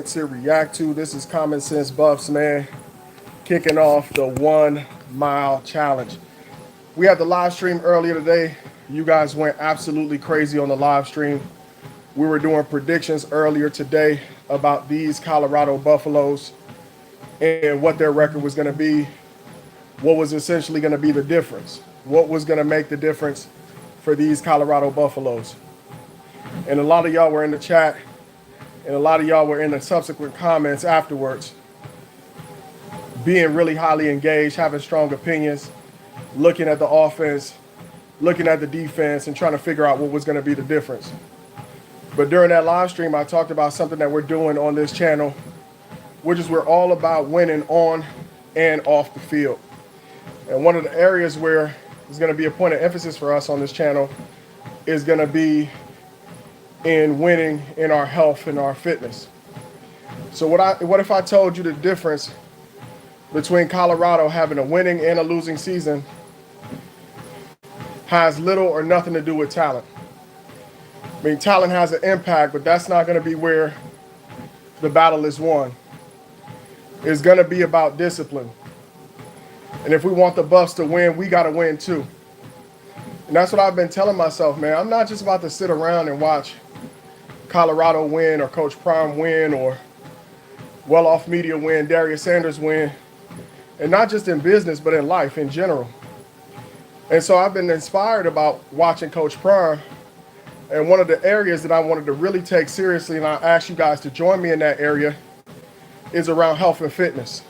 to react to. This is Common Sense Buffs, man, kicking off the 1 mile challenge. We had the live stream earlier today. You guys went absolutely crazy on the live stream. We were doing predictions earlier today about these Colorado Buffaloes and what their record was going to be, what was essentially going to be the difference, what was going to make the difference for these Colorado Buffaloes. And a lot of y'all were in the chat, and a lot of y'all were in the subsequent comments afterwards, being really highly engaged, having strong opinions, looking at the offense, looking at the defense, and trying to figure out what was going to be the difference. But during that live stream, I talked about something that we're doing on this channel, which is we're all about winning on and off the field. And one of the areas where there's going to be a point of emphasis for us on this channel is going to be in winning in our health and our fitness. So what if I told you the difference between Colorado having a winning and a losing season has little or nothing to do with talent? I mean, talent has an impact, but that's not going to be where the battle is won. It's going to be about discipline. And if we want the Buffs to win, we got to win too. And that's what I've been telling myself, man. I'm not just about to sit around and watch Colorado win or Coach Prime win or Well-Off Media win, Darius Sanders win, and not just in business, but in life in general. And so I've been inspired about watching Coach Prime. And one of the areas that I wanted to really take seriously, and I asked you guys to join me in that area, is around health and fitness.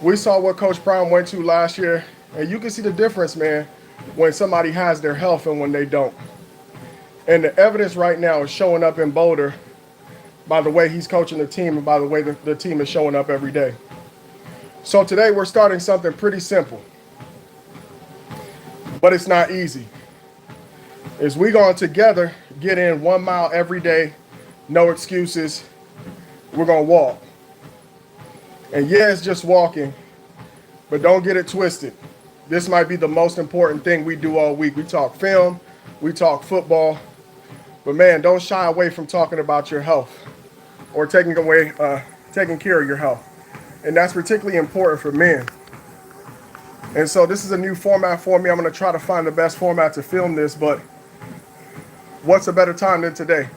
We saw what Coach Prime went to last year, and you can see the difference, man, when somebody has their health and when they don't. And the evidence right now is showing up in Boulder by the way he's coaching the team and by the way the team is showing up every day. So today we're starting something pretty simple, but it's not easy. Is we going together get in 1 mile every day, no excuses. We're going to walk. And yeah, it's just walking, but don't get it twisted. This might be the most important thing we do all week. We talk film, we talk football, but man, don't shy away from talking about your health or taking care of your health. And that's particularly important for men. And so this is a new format for me. I'm going to try to find the best format to film this, but what's a better time than today?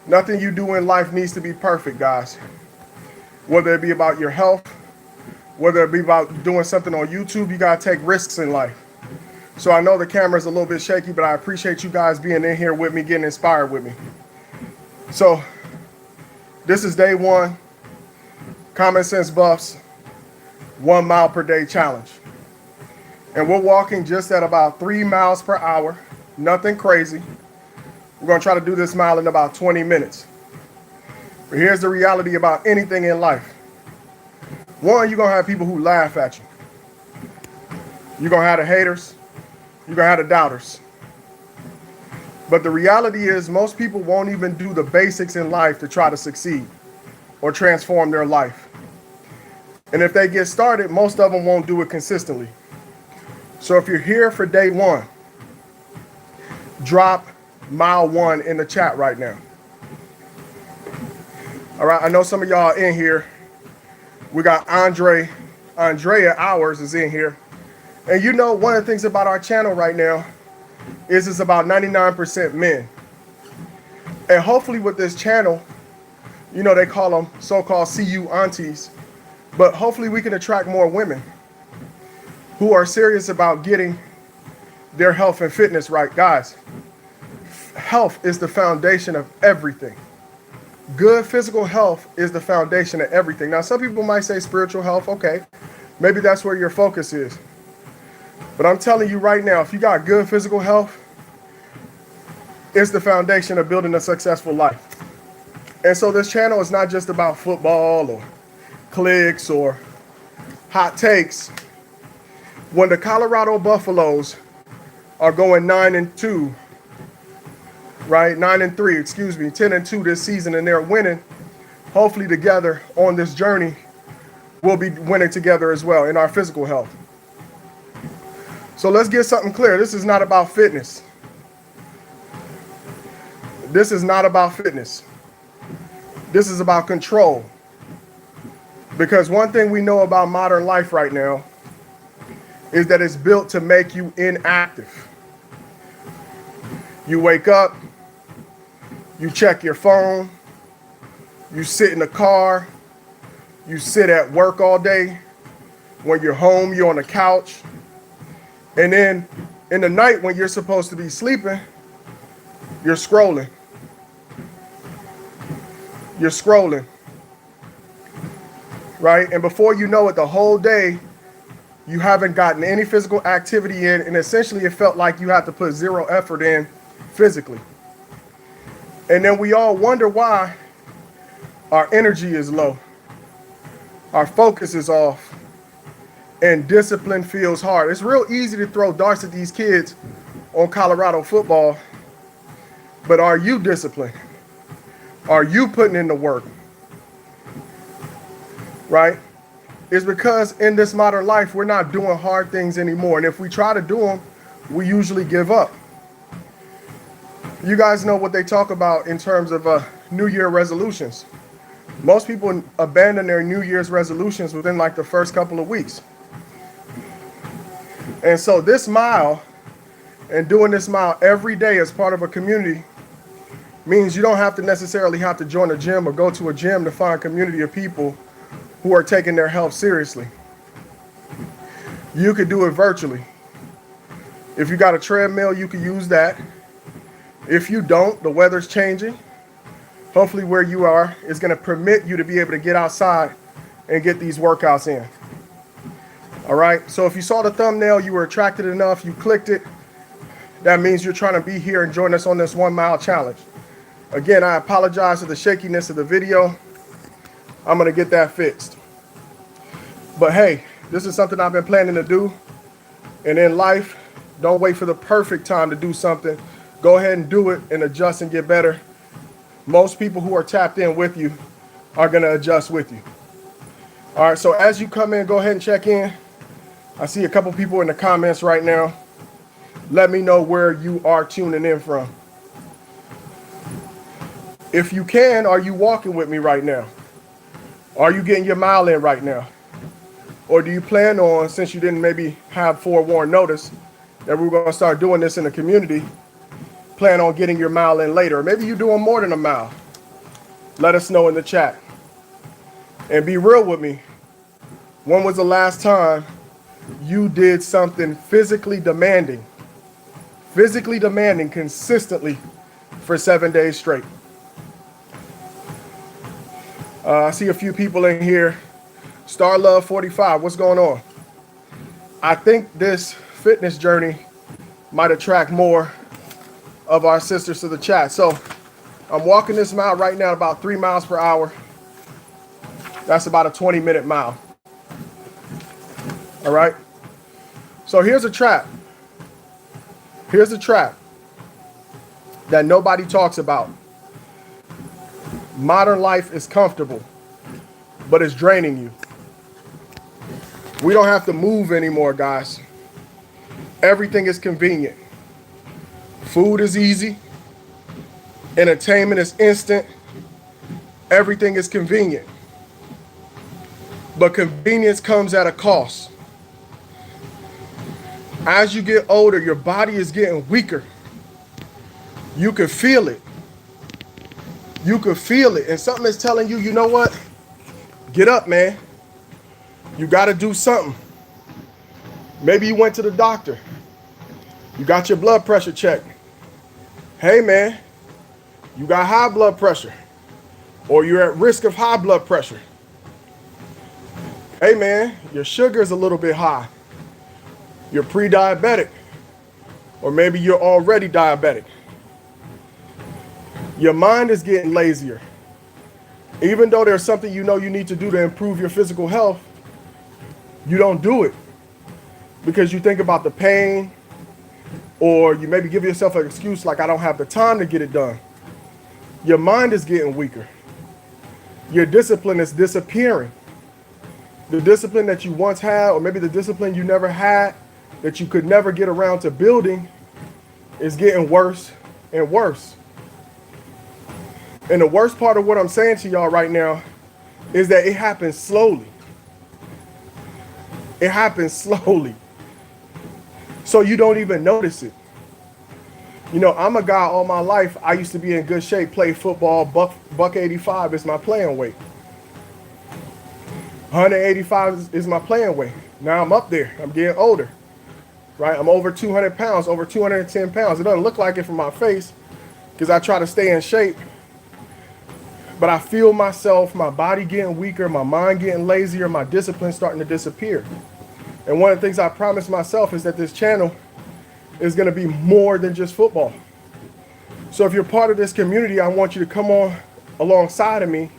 Nothing you do in life needs to be perfect, guys. Whether it be about your health, whether it be about doing something on YouTube, you got to take risks in life. So I know the camera's a little bit shaky, but I appreciate you guys being in here with me, getting inspired with me. So this is day one, Common Sense Buffs, 1 mile per day challenge. And we're walking just at about 3 miles per hour, nothing crazy. We're going to try to do this mile in about 20 minutes. But here's the reality about anything in life. One, you're going to have people who laugh at you. You're going to have the haters. You're going to have the doubters. But the reality is most people won't even do the basics in life to try to succeed or transform their life. And if they get started, most of them won't do it consistently. So if you're here for day one, drop mile 1 in the chat right now. All right, I know some of y'all in here. We got Andrea Hours is in here. And you know, one of the things about our channel right now is it's about 99% men. And hopefully with this channel, you know, they call them so-called CU aunties, but hopefully we can attract more women who are serious about getting their health and fitness right. Guys, health is the foundation of everything. Good physical health is the foundation of everything. Now, some people might say spiritual health. Okay, maybe that's where your focus is. But I'm telling you right now, if you got good physical health, it's the foundation of building a successful life. And so this channel is not just about football or clicks or hot takes. When the Colorado Buffaloes are going 9-2, right? 9-3, 10-2 this season, and they're winning. Hopefully together on this journey, we'll be winning together as well in our physical health. So let's get something clear. This is not about fitness. This is not about fitness. This is about control. Because one thing we know about modern life right now is that it's built to make you inactive. You wake up, you check your phone, you sit in the car, you sit at work all day. When you're home, you're on the couch. And then in the night when you're supposed to be sleeping, you're scrolling. You're scrolling. Right? And before you know it, the whole day, you haven't gotten any physical activity in, and essentially it felt like you had to put zero effort in physically. And then we all wonder why our energy is low, our focus is off, and discipline feels hard. It's real easy to throw darts at these kids on Colorado football, but are you disciplined? Are you putting in the work? Right? It's because in this modern life, we're not doing hard things anymore. And if we try to do them, we usually give up. You guys know what they talk about in terms of New Year resolutions. Most people abandon their New Year's resolutions within like the first couple of weeks. And so this mile and doing this mile every day as part of a community means you don't have to necessarily have to join a gym or go to a gym to find a community of people who are taking their health seriously. You could do it virtually. If you got a treadmill, you could use that. If you don't, the weather's changing. Hopefully where you are is going to permit you to be able to get outside and get these workouts in. All right, so if you saw the thumbnail, you were attracted enough, you clicked it, that means you're trying to be here and join us on this 1 mile challenge. Again, I apologize for the shakiness of the video. I'm going to get that fixed. But hey, this is something I've been planning to do. And in life, don't wait for the perfect time to do something. Go ahead and do it and adjust and get better. Most people who are tapped in with you are going to adjust with you. All right, so as you come in, go ahead and check in. I see a couple people in the comments right now. Let me know where you are tuning in from. If you can, are you walking with me right now? Are you getting your mile in right now? Or do you plan on, since you didn't maybe have forewarned notice that we're going to start doing this in the community, plan on getting your mile in later? Or maybe you're doing more than a mile. Let us know in the chat. And be real with me. When was the last time you did something physically demanding consistently for 7 days straight? I see a few people in here. Star Love 45, what's going on? I think this fitness journey might attract more of our sisters to the chat. So I'm walking this mile right now about 3 miles per hour. That's about a 20-minute mile. All right. So here's a trap. Here's a trap that nobody talks about. Modern life is comfortable, but it's draining you. We don't have to move anymore, guys. Everything is convenient. Food is easy. Entertainment is instant. Everything is convenient. But convenience comes at a cost. As you get older, your body is getting weaker. You can feel it. You can feel it. And something is telling you, you know what? Get up, man. You got to do something. Maybe you went to the doctor. You got your blood pressure checked. Hey, man, you got high blood pressure, or you're at risk of high blood pressure. Hey, man, your sugar is a little bit high. You're pre-diabetic, or maybe you're already diabetic. Your mind is getting lazier. Even though there's something you know you need to do to improve your physical health, you don't do it because you think about the pain, or you maybe give yourself an excuse like, I don't have the time to get it done. Your mind is getting weaker. Your discipline is disappearing. The discipline that you once had, or maybe the discipline you never had, that you could never get around to building, is getting worse and worse. And the worst part of what I'm saying to y'all right now is that it happens slowly. It happens slowly. So you don't even notice it. You know, I'm a guy all my life. I used to be in good shape, play football. Buck 85 is my playing weight. 185 is my playing weight. Now I'm up there. I'm getting older. Right? I'm over 200 pounds, over 210 pounds. It doesn't look like it from my face because I try to stay in shape. But I feel myself, my body getting weaker, my mind getting lazier, my discipline starting to disappear. And one of the things I promised myself is that this channel is going to be more than just football. So if you're part of this community, I want you to come on alongside of me.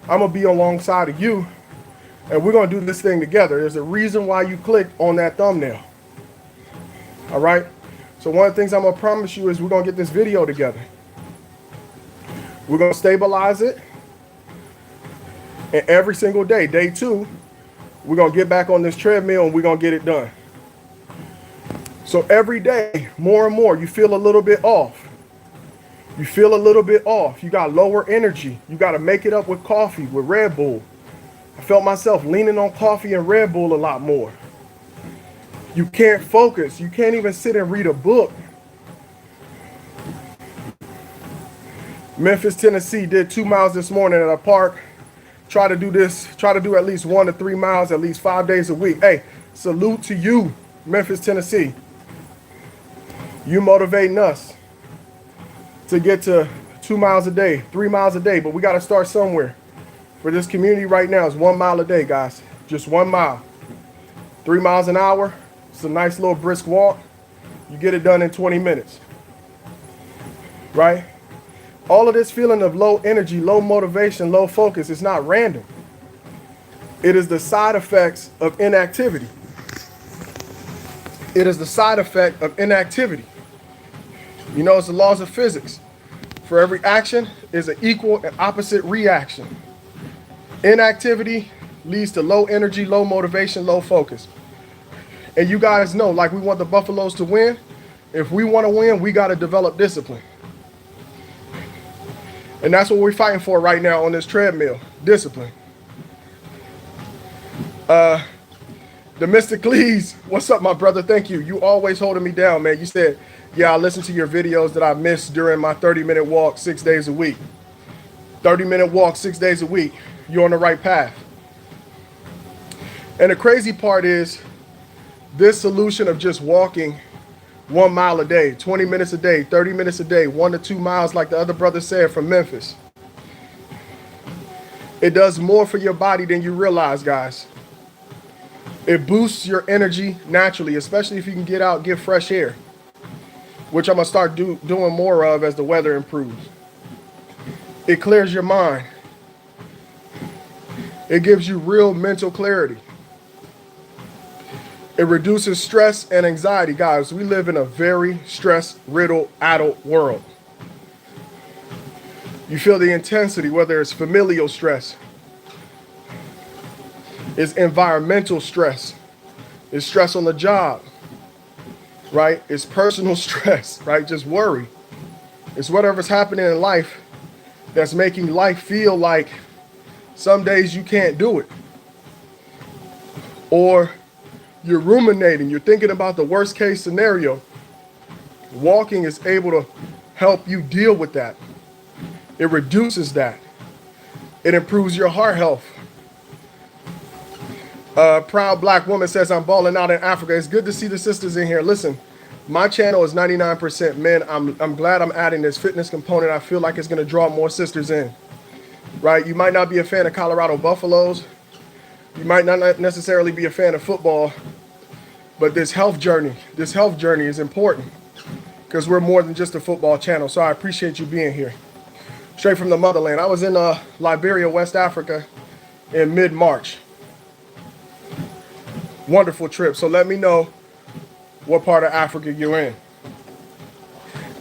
I'm going to be alongside of you, and we're going to do this thing together. There's a reason why you clicked on that thumbnail. All right? So one of the things I'm going to promise you is we're going to get this video together. We're going to stabilize it. And every single day, day 2, we're going to get back on this treadmill and we're going to get it done. So every day, more and more, you feel a little bit off. You feel a little bit off. You got lower energy. You got to make it up with coffee, with Red Bull. I felt myself leaning on coffee and Red Bull a lot more. You can't focus. You can't even sit and read a book. Memphis, Tennessee did 2 miles this morning at a park. Try to do at least 1 to 3 miles at least 5 days a week. Hey, salute to you, Memphis, Tennessee. You motivating us to get to 2 miles a day, 3 miles a day, but we got to start somewhere. For this community right now, it's 1 mile a day, guys. Just 1 mile. 3 miles an hour. It's a nice little brisk walk. You get it done in 20 minutes. Right? All of this feeling of low energy, low motivation, low focus is not random. It is the side effects of inactivity. It is the side effect of inactivity. You know, it's the laws of physics. For every action is an equal and opposite reaction. Inactivity leads to low energy, low motivation, low focus. And you guys know, like we want the Buffaloes to win. If we want to win, we got to develop discipline. And that's what we're fighting for right now on this treadmill. Discipline. The Mystic Lees, what's up, my brother? Thank you. You always holding me down, man. You said, yeah, I listen to your videos that I missed during my 30-minute walk 6 days a week. 30-minute walk 6 days a week. You're on the right path. And the crazy part is this solution of just walking 1 mile a day, 20 minutes a day, 30 minutes a day, 1 to 2 miles, like the other brother said from Memphis. It does more for your body than you realize, guys. It boosts your energy naturally, especially if you can get out, get fresh air, which I'm going to start doing more of as the weather improves. It clears your mind. It gives you real mental clarity. It reduces stress and anxiety. Guys, we live in a very stress-riddled adult world. You feel the intensity, whether it's familial stress, it's environmental stress, it's stress on the job, right? It's personal stress, right? Just worry. It's whatever's happening in life that's making life feel like some days you can't do it. Or you're ruminating, you're thinking about the worst case scenario. Walking is able to help you deal with that. It reduces that. It improves your heart health. Proud Black Woman says, I'm balling out in Africa. It's good to see the sisters in here. Listen, my channel is 99% men. I'm glad I'm adding this fitness component. I feel like it's going to draw more sisters in. Right? You might not be a fan of Colorado Buffaloes. You might not necessarily be a fan of football. But this health journey is important because we're more than just a football channel. So I appreciate you being here. Straight from the motherland. I was in Liberia, West Africa in mid-March. Wonderful trip. So let me know what part of Africa you're in.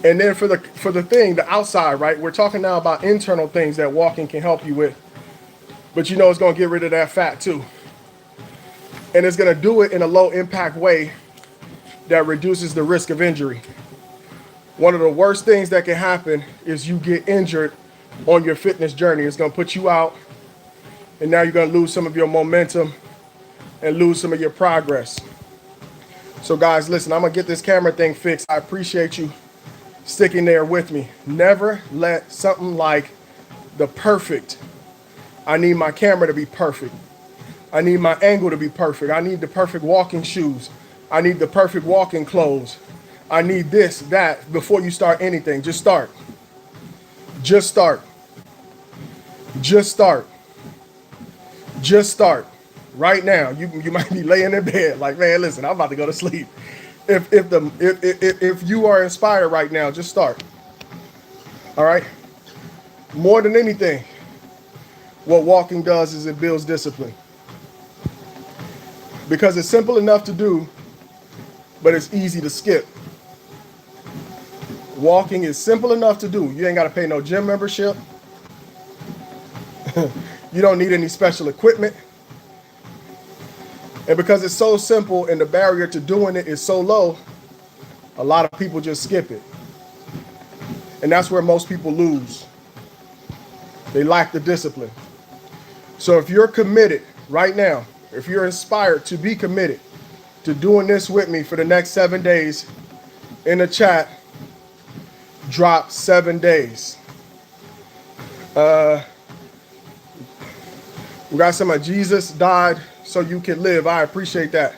And then for the outside, right? We're talking now about internal things that walking can help you with. But you know it's going to get rid of that fat too. And it's going to do it in a low impact way that reduces the risk of injury. One of the worst things that can happen is you get injured on your fitness journey. It's going to put you out, and now you're going to lose some of your momentum and lose some of your progress. So guys, listen, I'm going to get this camera thing fixed. I appreciate you sticking there with me. Never let something like the perfect, I need my camera to be perfect. I need my angle to be perfect. I need the perfect walking shoes. I need the perfect walking clothes. I need this, that. Before you start anything, just start. Just start. Just start. Just start. Right now, you might be laying in bed like, man, listen, I'm about to go to sleep. If you are inspired right now, just start. All right. More than anything, what walking does is it builds discipline. Because it's simple enough to do, but it's easy to skip. Walking is simple enough to do. You ain't got to pay no gym membership. You don't need any special equipment. And because it's so simple and the barrier to doing it is so low, a lot of people just skip it. And that's where most people lose. They lack the discipline. So if you're committed right now, if you're inspired to be committed to doing this with me for the next 7 days, in the chat, drop 7 days. We got some of Jesus died so you can live. I appreciate that.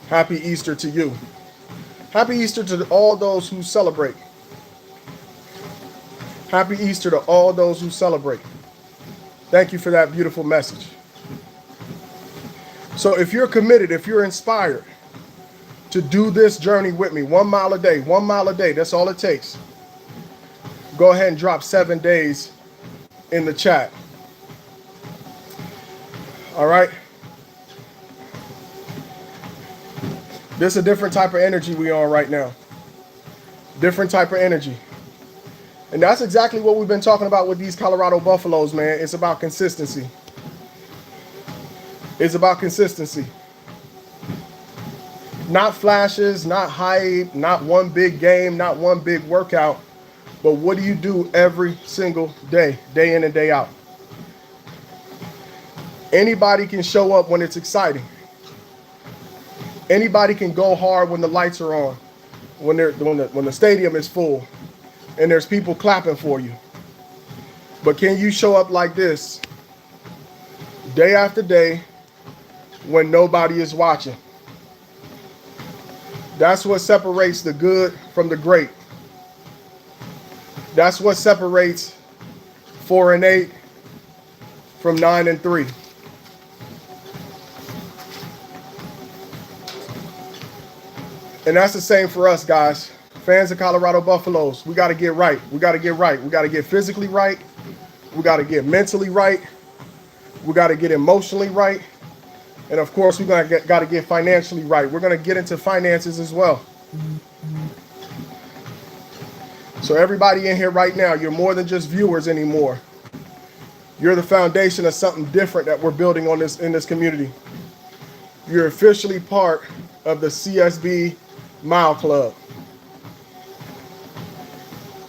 Happy Easter to you. Happy Easter to all those who celebrate. Happy Easter to all those who celebrate. Thank you for that beautiful message. So if you're committed, if you're inspired to do this journey with me, 1 mile a day, 1 mile a day, that's all it takes. Go ahead and drop 7 days in the chat. All right. This is a different type of energy we on right now. Different type of energy. And that's exactly what we've been talking about with these Colorado Buffaloes, man. It's about consistency. It's about consistency. Not flashes, not hype, not one big game, not one big workout. But what do you do every single day, day in and day out? Anybody can show up when it's exciting. Anybody can go hard when the lights are on, when the stadium is full and there's people clapping for you. But can you show up like this day after day when nobody is watching? That's what separates the good from the great. That's what separates 4-8 from 9-3. And that's the same for us, guys. Fans of Colorado Buffaloes, we got to get right. We got to get right. We got to get physically right. We got to get mentally right. We got to get emotionally right. And of course, we got to get financially right. We're going to get into finances as well. So everybody in here right now, you're more than just viewers anymore. You're the foundation of something different that we're building on in this community. You're officially part of the CSB Mile Club.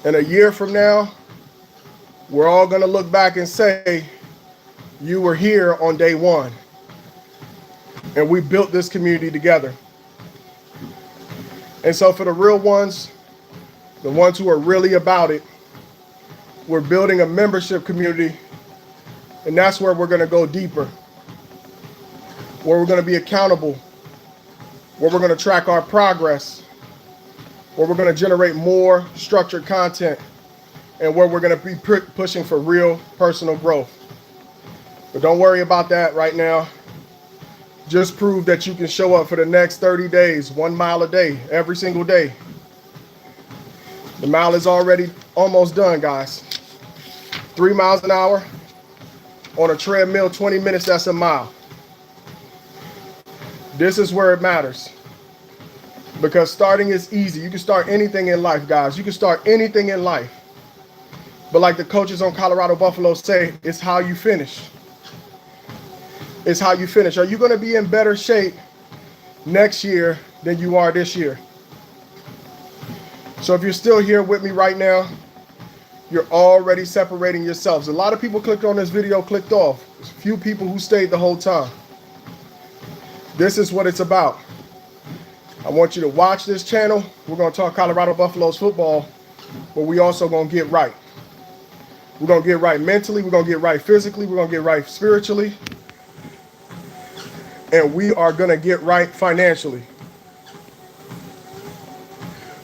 And a year from now, we're all going to look back and say, you were here on day one. And we built this community together. And so for the real ones, the ones who are really about it, we're building a membership community. And that's where we're going to go deeper. Where we're going to be accountable. Where we're going to track our progress. Where we're going to generate more structured content. And where we're going to be pushing for real personal growth. But don't worry about that right now. Just prove that you can show up for the next 30 days, 1 mile a day, every single day. The mile is already almost done, guys. 3 miles an hour on a treadmill, 20 minutes, that's a mile. This is where it matters. Because starting is easy. You can start anything in life, guys. You can start anything in life. But like the coaches on Colorado Buffalo say, it's how you finish. It's how you finish. Are you going to be in better shape next year than you are this year? So if you're still here with me right now, you're already separating yourselves. A lot of people clicked on this video, clicked off. There's a few people who stayed the whole time. This is what it's about. I want you to watch this channel. We're going to talk Colorado Buffaloes football, but we also going to get right. We're going to get right mentally. We're going to get right physically. We're going to get right spiritually. And we are going to get right financially.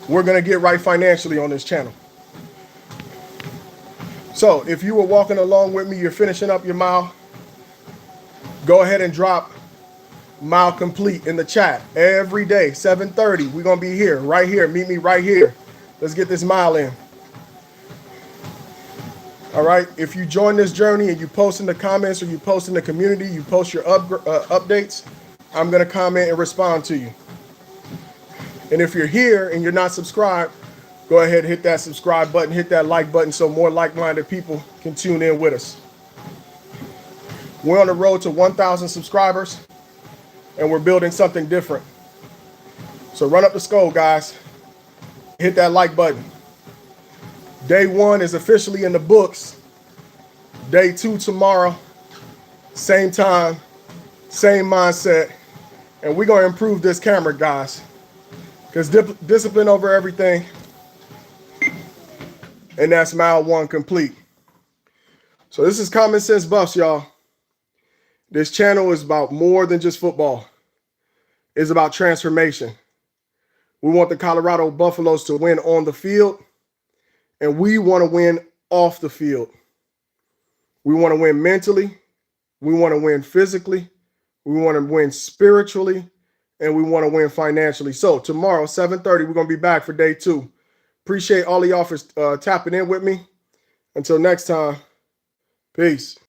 We're going to get right financially on this channel. So if you were walking along with me, you're finishing up your mile, go ahead and drop mile complete in the chat every day, 7:30. We're going to be here, right here. Meet me right here. Let's get this mile in. All right. If you join this journey and you post in the comments or you post in the community, you post your updates, I'm going to comment and respond to you. And if you're here and you're not subscribed, go ahead and hit that subscribe button, hit that like button so more like-minded people can tune in with us. We're on the road to 1,000 subscribers, and we're building something different. So run up the skull, guys. Hit that like button. Day 1 is officially in the books. Day 2 tomorrow. Same time, same mindset. And we're going to improve this camera, guys. Because discipline over everything. And that's mile 1 complete. So this is Common Sense Buffs, y'all. This channel is about more than just football. It's about transformation. We want the Colorado Buffaloes to win on the field, and we want to win off the field. We want to win mentally. We want to win physically. We want to win spiritually, and we want to win financially. So tomorrow, 7:30, we're going to be back for day 2. Appreciate all of y'all for tapping in with me. Until next time, peace.